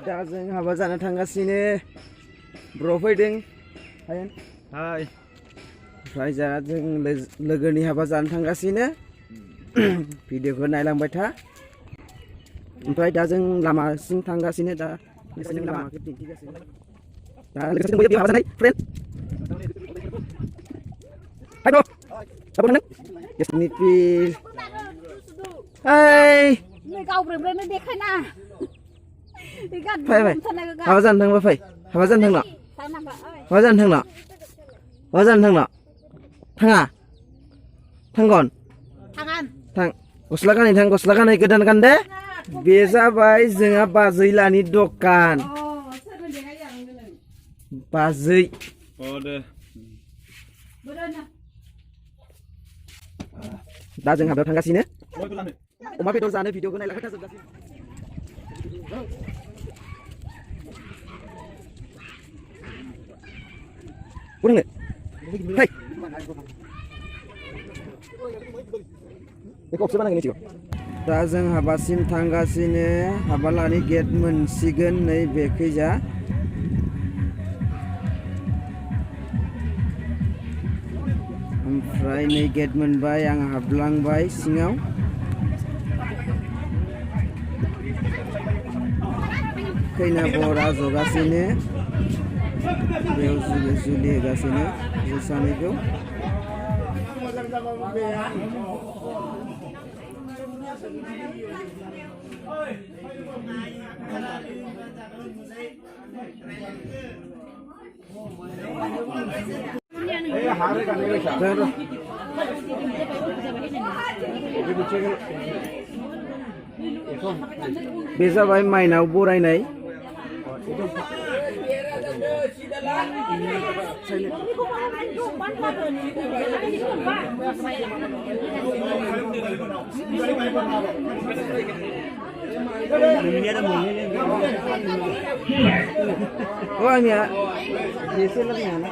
दा जों हाबा जानो थांगासिनो ब्र फैदों हायेन हाय ओमफ्राय जा जों लोगोनि हाबा जानो थांगासिनो भिडिअखौ नायलांबाय था ओमफ्राय दा जों लामासिम थांगासिनो दा नोंसोरनि लामाखौ दिन्थिगासिनो दा लोगोसे दंबावो बेयाव हाबा जानाय फ्रेन्ड हाय ब्र दाबो थांदों निपिल हाय गावब्रेबनो देखायना फै हाबा जानो थांबा फै हाबा जानो थांना हाबा जानो थांना हाबा जानो थांना थाङा थांगोन थां गस्ला गानै थां गस्ला गानै गोदान गान दे बे जाबाय जोंहा बाजैलानि दखान बाजै दा जों हाबायाव थांगासिनो अमा बेदर जानो भिडिअखौ नायलांबाय थाजोबगासिनो बुंनो हाय बेखौ अपसो बानायगोन मिथिगौ दा जों हाबासिम थांगासिनो हाबालानि गेट मोनसिगोन नै बेखैजा ओमफ्राय नै गेट मोनबाय आं हाबलांबाय सिङाव खैना बरा जगासिनो बेयाव जुलि होगासिनो बिसोर सानैखौ बे जाबाय माइनाव बरायनाय oh आंनिया एसे लोंनायाना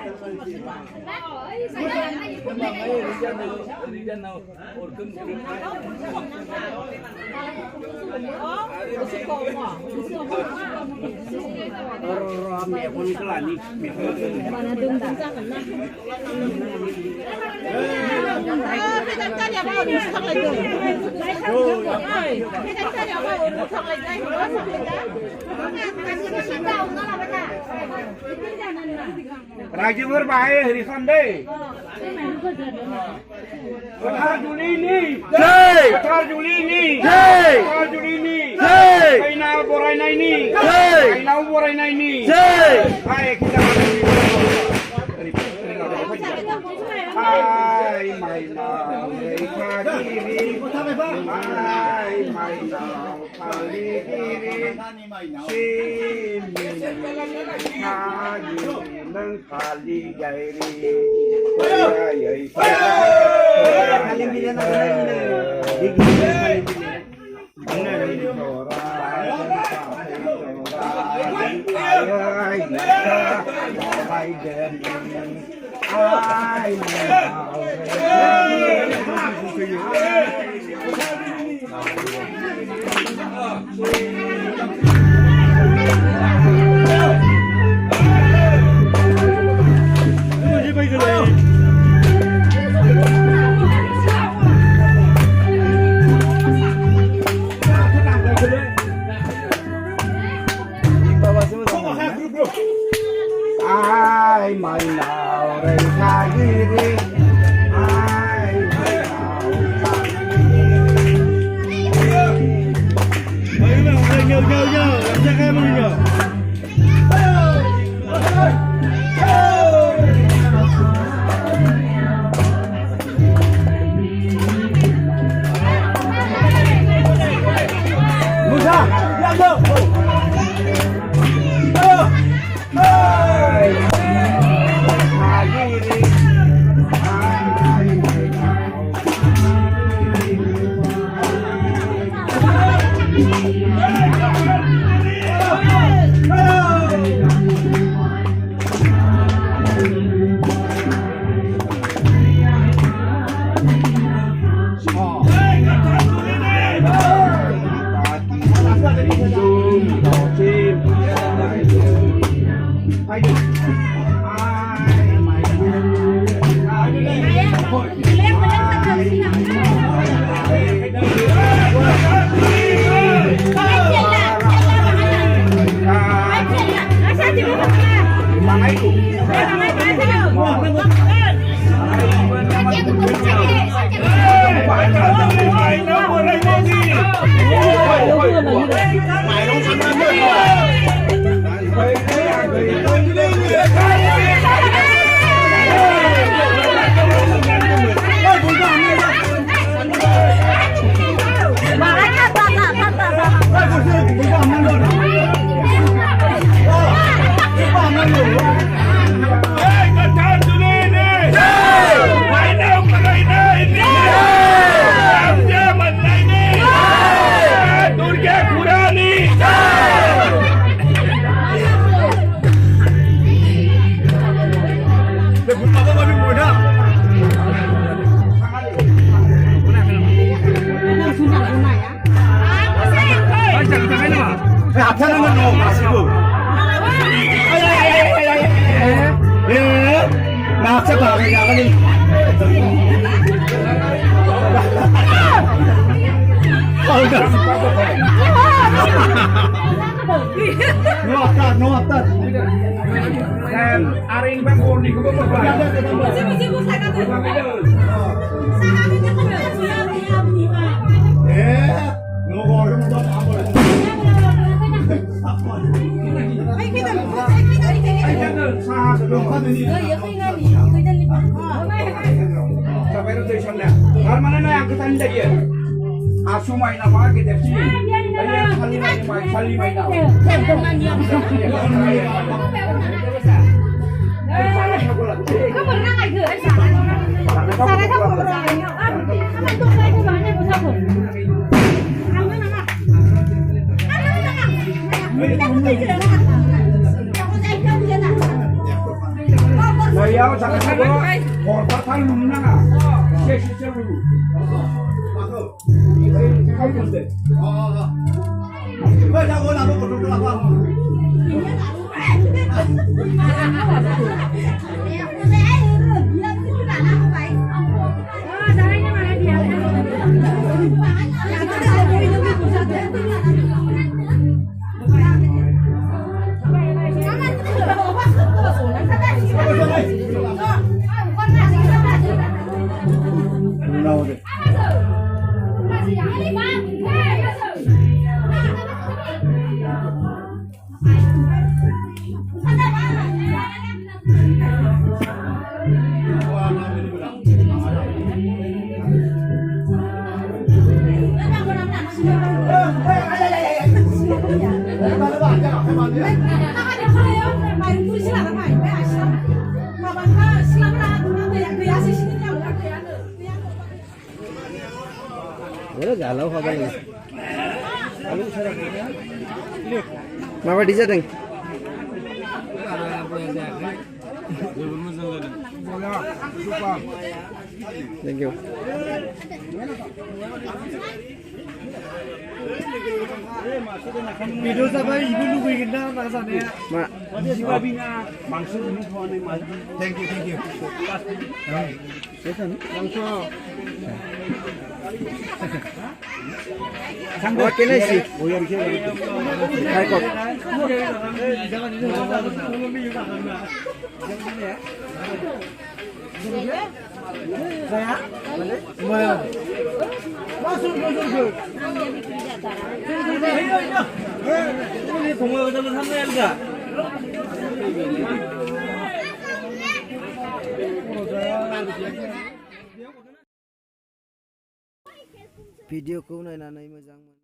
रायजोफोर बाहाय हरि खालामदे गोथार जुलिनि जै गोथार जुलिनि जै गोथार जुलिनि जै खैना बरायनायनि जै खैनाव बरायनायनि जै हाय हाय माइनाव रैखागिरि हाय माइनाव फालिगिरि नों फालिगिरि Ai mainaw rey kagiri Dan aring bangor ni ko ba? Sampai itu sana. Mana na yang kita ndak ya? Asu main apa kita sih? Kali main na. Có một năng ảnh gửi anh xã xã này không có rồi anh tung lên cái nói này một sao một ăn nó nè ăn nó nè kita mesti sudah Saya sangat suka korban lumna. Sesi seru. Kau pun deh. Baca bola apa kotor apa? Galau apa lagi? Mama DJ deng. Thank you. Video sampai ibu lu bikin dah rasanya. Mak. Jiwa bina mangsud ini tuan ini maju. Thank you, thank you. Langsung. Oke nih sih. Hai kok. Jangan ini saya lumayan. Masuk. Ini 동호회 의자는 상대해야 돼. Video ko nainanay mo